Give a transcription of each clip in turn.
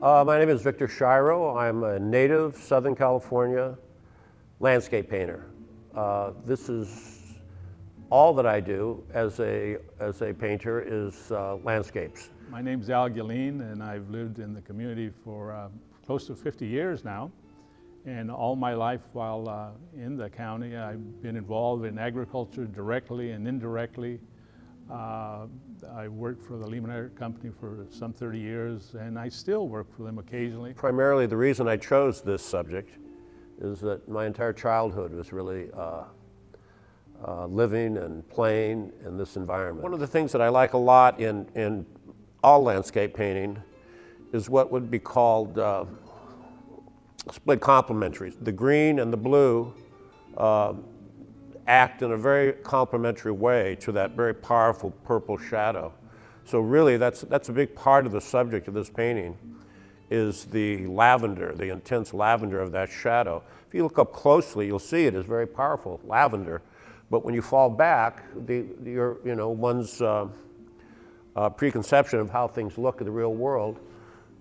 My name is Victor Shiro. I'm a native Southern California landscape painter. This is all that I do as a painter is landscapes. My name's Al Gilleen, and I've lived in the community for close to 50 years now. And all my life while in the county, I've been involved in agriculture directly and indirectly. I worked for the Lehman Company for some 30 years, and I still work for them occasionally. Primarily the reason I chose this subject is that my entire childhood was really living and playing in this environment. One of the things that I like a lot in all landscape painting is what would be called split complementaries. The green and the blue act in a very complementary way to that very powerful purple shadow. So really that's a big part of the subject of this painting is the lavender, the intense lavender of that shadow. If you look up closely, you'll see it is very powerful, lavender. But when you fall back, one's preconception of how things look in the real world,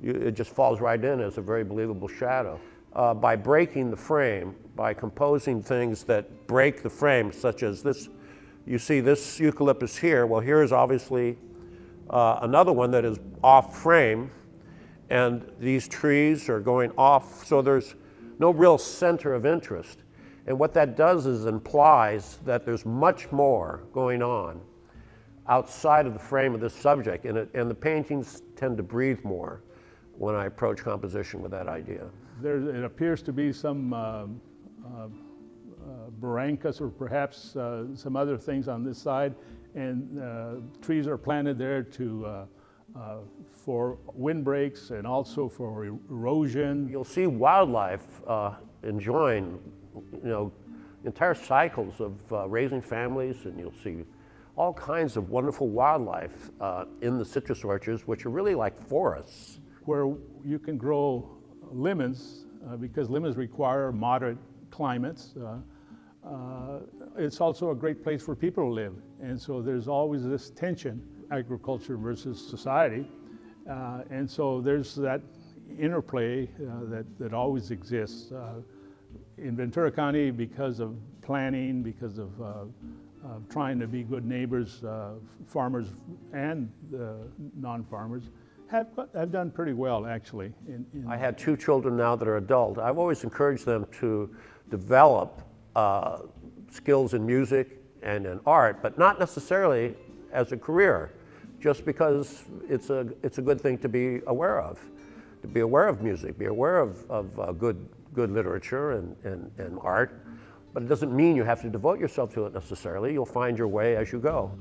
it just falls right in as a very believable shadow. By breaking the frame, by composing things that break the frame, such as this, you see this eucalyptus here. Well, here is obviously another one that is off frame, and these trees are going off, so there's no real center of interest. And what that does is implies that there's much more going on outside of the frame of this subject, and the paintings tend to breathe more when I approach composition with that idea. It appears to be some barrancas or perhaps some other things on this side, and trees are planted there for windbreaks and also for erosion. You'll see wildlife enjoying, entire cycles of raising families, and you'll see all kinds of wonderful wildlife in the citrus orchards, which are really like forests. Where you can grow lemons, because lemons require moderate climates. It's also a great place for people to live. And so there's always this tension, agriculture versus society. And so there's that interplay that always exists. In Ventura County, because of planning, because of trying to be good neighbors, farmers and non-farmers, have done pretty well, actually. I had 2 children now that are adult. I've always encouraged them to develop skills in music and in art, but not necessarily as a career, just because it's a good thing to be aware of. To be aware of music, be aware of good literature and art, but it doesn't mean you have to devote yourself to it necessarily. You'll find your way as you go.